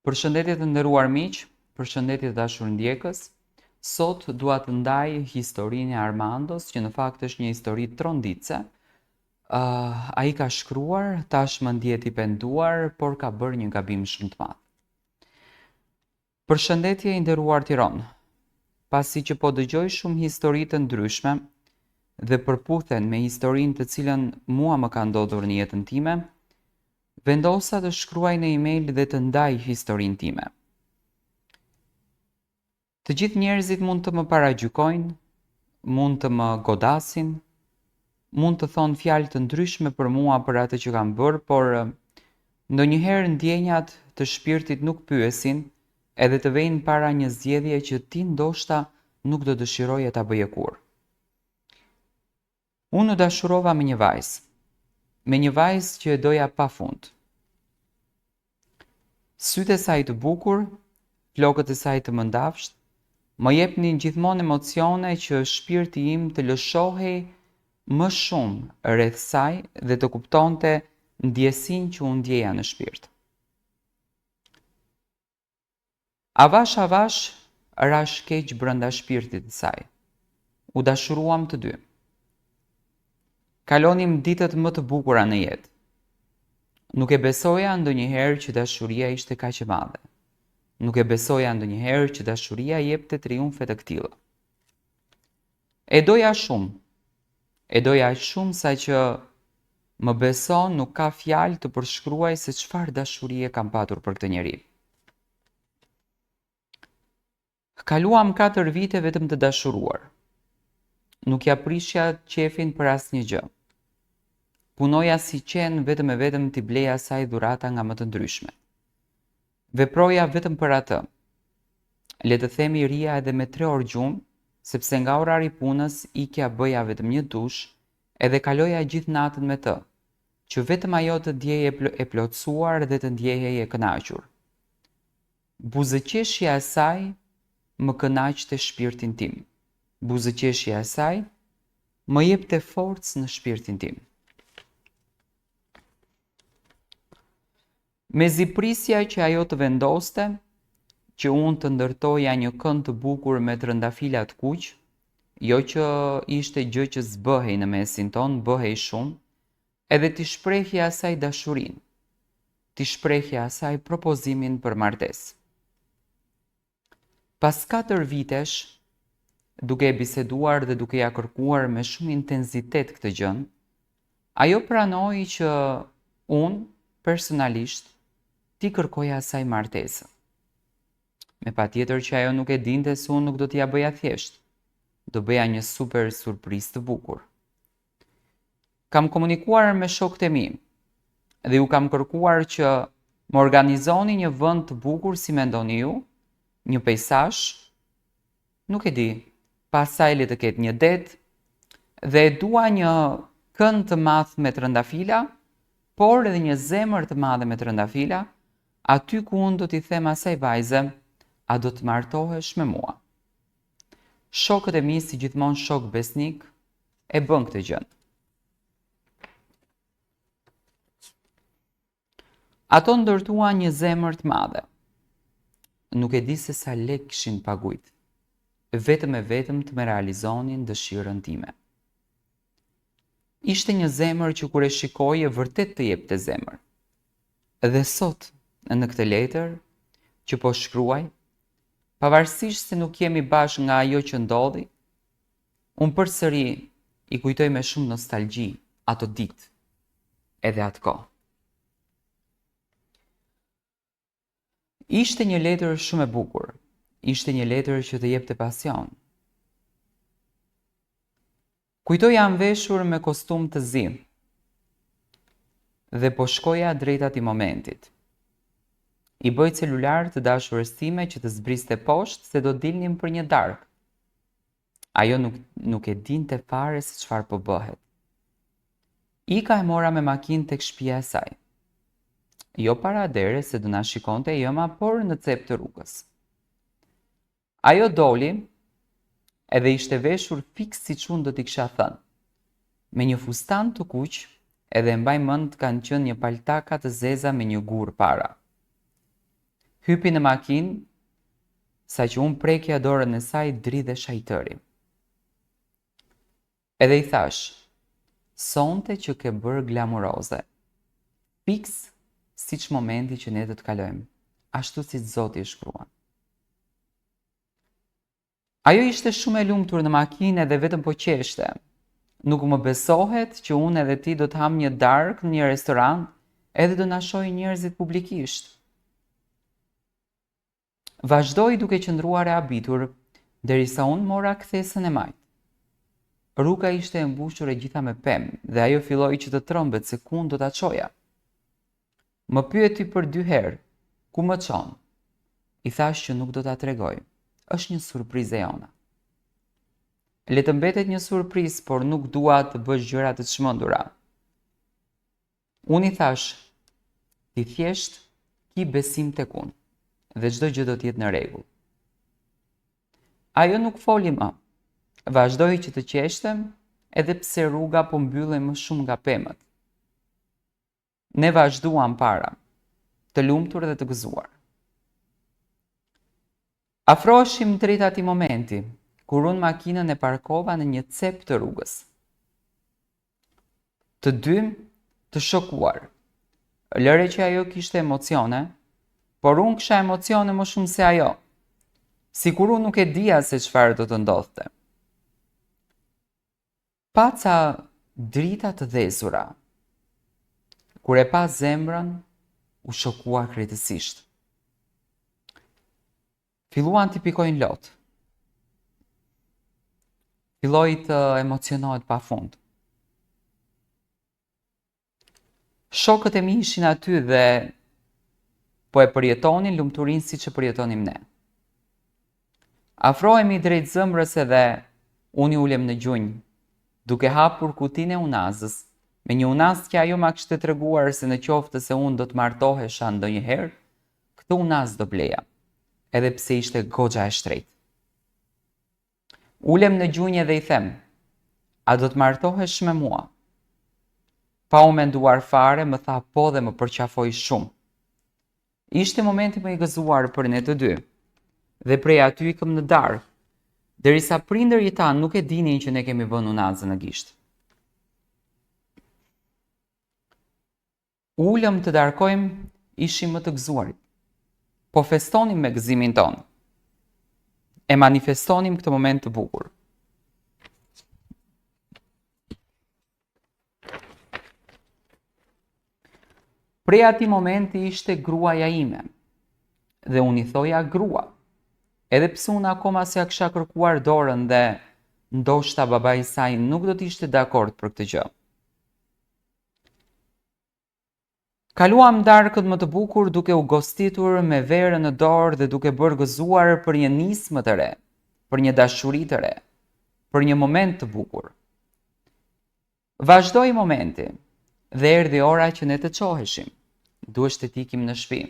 Përshëndetje të nderuar miq, përshëndetje të dashur ndjekës. Sot dua të ndaj historinë e Armandos, që në fakt është një histori tronditse. Ai ka shkruar, tashmë ndihet i penduar, por ka bërë një gabim shumë të madh. Përshëndetje i nderuar Tiranë. Pasi që po dëgjoj shumë histori të ndryshme dhe përputhen me historinë të cilën mua më ka ndodhur në jetën time, vendosa të shkruaj në email dhe të ndaj historinë time. Të gjithë njerëzit mund të më paragjykojnë, mund të më godasin, mund të thonë fjalë të ndryshme për mua për atë që kam bërë, por ndonjëherë ndjenjat të shpirtit nuk pyesin edhe të vejnë para një zgjedhje që ti ndoshta nuk do dëshiroje ta bëje kurrë. Unë u dashurova me një vajzë që e doja pafund. Sytë e saj të bukur, flokët e saj të mëndafsht, më jepnin gjithmonë emocione që shpirti im të lëshohej më shumë rreth saj dhe të kuptonte ndjesinë që unë ndjeja në shpirt. Avash rash keq brenda shpirtit të saj. U dashuruam të dy. Kalonim ditët më të bukura në jetë. Nuk e besoja ndonjëherë që dashuria ishte kaq e madhe. Nuk e besoja ndonjëherë që dashuria jepte triumfe të këtilla. E doja shumë sa që më beson nuk ka fjalë të përshkruaj se çfarë dashurie kam patur për këtë njeri. Kaluam 4 vite vetëm të dashuruar. Nuk ja prishja qefin për asnjë gjë. Punoja si qenë vetëm e vetëm t'i bleja saj dhurata nga më të ndryshme. Veproja vetëm për atë. Le të themi ria edhe me 3 orë gjumë, sepse nga orari punës ikja bëja vetëm një dush, edhe kaloja gjithë natën me të, që vetëm ajo të ndjeje e plotësuar dhe të ndjehej e kënaqur. Buzëqeshja e saj më kënaqte shpirtin tim. Buzëqeshja e saj më jepte forcë në shpirtin tim. Mezi prisja që ajo të vendoste, që unë të ndërtoja një kënd të bukur me trëndafila të kuq, jo që ishte gjë që zbëhej në mesin ton, bëhej shumë, edhe t'i shprehja asaj dashurin, t'i shprehja asaj propozimin për martesë. Pas 4 vitesh, duke e biseduar dhe duke ja kërkuar me shumë intensitet këtë gjën, ajo pranoi që unë, personalisht, ti kërkoja asaj martesë. Me patjetër që ajo nuk e dinte se unë nuk do t'ja bëja thjesht. Do bëja një super surprizë të bukur. Kam komunikuar me shokët e mi dhe ju kam kërkuar që më organizoni një vend të bukur si mendoni ju, një pejsazh, nuk e di, pastaj le të ketë një det dhe dua një kënd të madh me trëndafila, por edhe një zemër të madhe me trëndafila, aty ku unë do t'i them asaj vajze, a do të martohesh me mua. Shokët e mi, si gjithmonë shok besnik, e bën këtë gjë. Ato ndërtuan një zemër të madhe. Nuk e di se sa lek kishin paguajt, vetëm e vetëm të me realizonin dëshirën time. Ishte një zemër që kur e shikoje vërtet të jepte zemër. Dhe sot, në këtë letër që po shkruaj, pavarësisht se nuk jemi bashkë nga ajo që ndodhi, unë përsëri i kujtoj me shumë nostalgji ato ditë edhe atë kohë. Ishte një letër shumë e bukur, ishte një letër që të jepte pasion. Kujtoja veshur me kostum të zi dhe po shkoja drejt atij momentit. I bëj celular të dashurës time që të zbriste poshtë se do dilnim për një darkë. Ajo nuk e dinte fare se çfarë po bëhet. Ika e mora me makinë tek shtëpia e saj. Jo para dere se do na shikonte jëma, por në cep të rrugës. Ajo doli edhe ishte veshur fiks siç unë do t'i kisha thënë. Me një fustan të kuq edhe mbaj mend kanë qenë një paltaka të zeza me një gur para. Hypi në makinë, sa që unë prekja dorën e saj dridhe shajtëri. Edhe i thash, sonte që ke bërë glamuroze. Fiks si që momenti që ne të kalojmë, ashtu si Zoti e shkruan. Ajo ishte shumë e lumtur në makinë dhe vetëm po qeshte. Nuk më besohet që unë edhe ti do të ham një darkë në një restoran edhe do na shohë njerëzit publikisht. Vazhdoi duke qëndruar e habitur, derisa unë mora kthesën e majt. Rruga ishte e mbushur e gjitha me pemë dhe ajo filloi që të trembet se ku do ta çoja. Më pyeti për 2 herë, ku më çon? I thash që nuk do ta tregoj. Është një surprizë e jona. Le të mbetet një surprizë, por nuk dua të bësh gjëra të çmendura. Unë i thash, ti thjesht ki besim tek unë dhe çdo gjë do të jetë në rregull. Ajo nuk foli më. Vazhdoi që të qeshte, edhe pse rruga po mbyllej më shumë nga pemët. Ne vazhduam para, të lumtur dhe të gëzuar. Afroheshim drejt atij momenti, kur unë makinën e parkova në një cep të rrugës. Të dy të shokuar. Lëre që ajo kishte emocione, por unë kisha emocione më shumë se ajo. Sikur unë nuk e dija se çfarë do të ndodhte. Paca drita të dhezura. Kur e pa zemrën, u shokua krejtësisht. Filluan t'i pikojnë lot. Filloi të emocionohet pafund. Shokët e mi ishin aty dhe po e përjetonin lumturinë siç e përjetonim ne. Afrohemi drejt zemrës edhe unë i ulem në gjunjë, duke hapur kutinë e unazës, me një unazë që ajo ma kishte treguar se në qoftë se unë do të martohesha ndonjëherë, këtë unazë do bleja, edhe pse ishte goxha e shtrejtë. Ulem në gjunjë dhe i them, a do të martohesh me mua? Pa u menduar fare, më tha po dhe më përqafoi shumë. Ishte momenti më i gëzuar për ne të dy, dhe prej aty ikëm në darkë, derisa prindërit tanë nuk e dinin që ne kemi vënë unazën në gisht. Ulëm të darkojmë, ishim më të gëzuarit. Po festonim me gëzimin tonë. E manifestonim këtë moment të bukur. Prej atij momenti ishte gruaja ime. Dhe unë i thoja grua. Edhe pse unë akoma s'ja kisha kërkuar dorën dhe ndoshta babai i saj nuk do të ishte dakord për këtë gjë. Kaluam darkët më të bukur duke u gostitur me verë në dorë dhe duke bërë gëzuar për një nismë të re, për një dashuri të re, për një moment të bukur. Vazhdoi momenti dhe erdhi ora që ne të çoheshim. Duhej të ikim në shtëpi.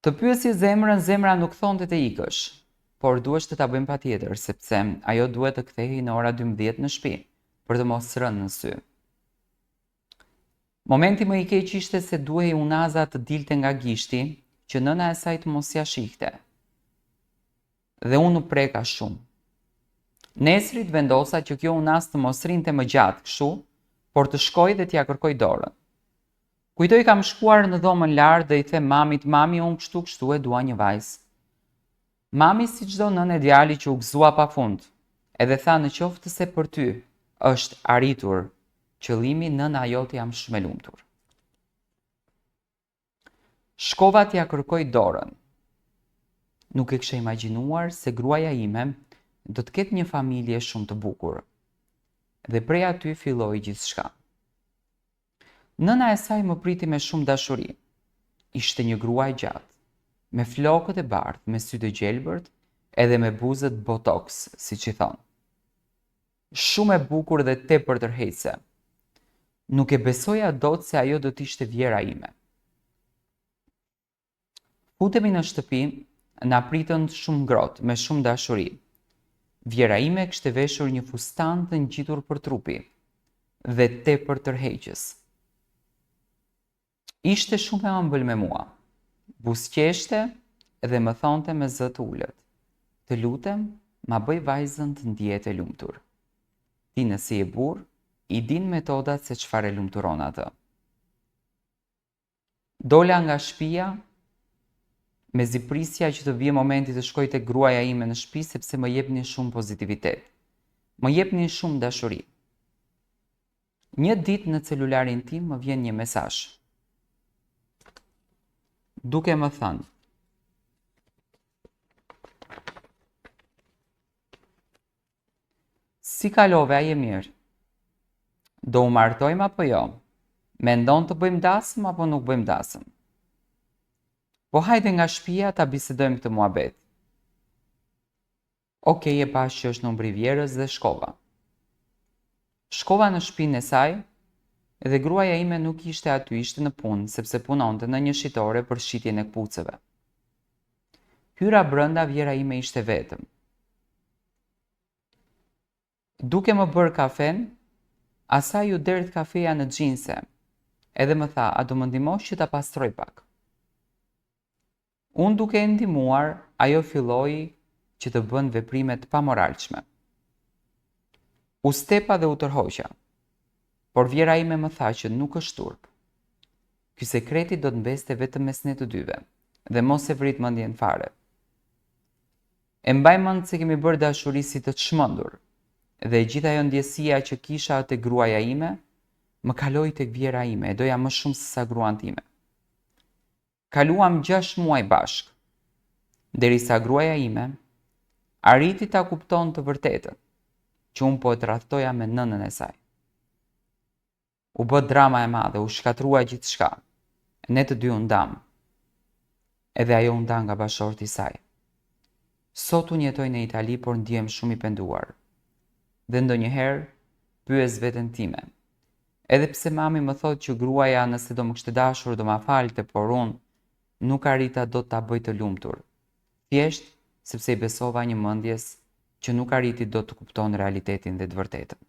Të pyesi zemrën, zemra nuk thonte të ikësh, por duhej të ta bëjmë patjetër, sepse ajo duhet të kthehej në ora 12 në shtëpi, për të mos rënë në sy. Momenti më i keq ishte se duhej unaza të dilte nga gishti, që nëna e saj të mos ja shihte. Dhe unë u preka shumë. Nesrit vendosa që kjo unazë të mos rinte më gjatë kështu, por të shkoj dhe t'ja kërkoj dorën. Kujtoj kam shkuar në dhomën lart dhe i them mamit, mami, unë kështu e dua një vajzë. Mami, si çdo nënë e djali që u gëzua pafund, edhe tha në qoftë se për ty është arritur qëllimi, nëna jote jam shumë e lumtur. Shkova t'ja kërkoj dorën. Nuk e kisha imagjinuar se gruaja ime do të ketë një familje shumë të bukur. Dhe prej aty filloi gjithçka. Nëna e saj më priti me shumë dashuri. Ishte një grua e gjatë, me flokët e bardhë, me sy të gjelbërt, edhe me buzët botox, siç i thon. Shumë e bukur dhe tepër tërheqëse. Nuk e besoja dot se ajo do të ishte vjera ime. Futemi në shtëpi, na pritën shumë ngrohtë, me shumë dashuri. Vjera ime kishte veshur një fustan të ngjitur për trupi dhe tepër tërheqës. Ishte shumë e ëmbël me mua. Buzëqeshte dhe më thonte me zë të ulët: "Të lutem, ma bëj vajzën të ndihet e lumtur." Ti nësi e burr, i din metodat se çfarë e lumturon atë. Dola nga shtëpia me ziprisja që të vije momenti të shkoj tek gruaja ime në shtëpi sepse më jepni shumë pozitivitet. Më jepni shumë dashuri. Një ditë në celularin tim më vjen një mesazh, duke më thënë: "Si kalove, a je mirë? Do u martojmë apo jo? Mendon të bëjmë dasëm apo nuk bëjmë dasëm? Po hajde nga shtëpia ta bisedojmë këtë muhabet." Okej, e pash që është në Rivierës dhe shkova. Shkova në shtëpinë e saj dhe gruaja ime nuk ishte aty, ishte në punë sepse punonte në një shitore për shitjen e kputucëve. Hyra brenda, vjera ime ishte vetëm. Duke më bërë kafen, asaj u derdh kafeja në xhinse, edhe më tha: "A do më ndihmosh që ta pastroj pak?" Unë duke e ndihmuar, ajo filloi që të bën veprime të pamoralshme. U stepa dhe u tërhoqa, por vjera ime më tha që nuk është turp. Ky sekreti do të mbeste vetëm mes ne të dyve, dhe mos e vrit mendjen fare. E mbaj mend se kemi bërë dashuri si të çmendur, dhe gjithë ajo ndjesia që kisha te gruaja ime, më kaloi tek vjera ime, e doja më shumë se sa gruan time. Kaluam 6 muaj bashk, derisa gruaja ime arriti ta kupton të vërtetën, që unë po e tradhtoja me nënën e saj. U bë drama e madhe, u shkatrua gjithçka. Ne të dy u ndam. Edhe ajo u nda nga bashorti i saj. Sot unë jetoj në Itali, por ndihem shumë i penduar. Dhe ndonjëherë pyes veten time. Edhe pse mami më thotë që gruaja nëse do më kishte dashur do ma falte, por unë nuk arrita dot ta bëj të lumtur. Thjesht sepse i besova një mendjes që nuk arriti dot të kupton realitetin dhe të vërtetën.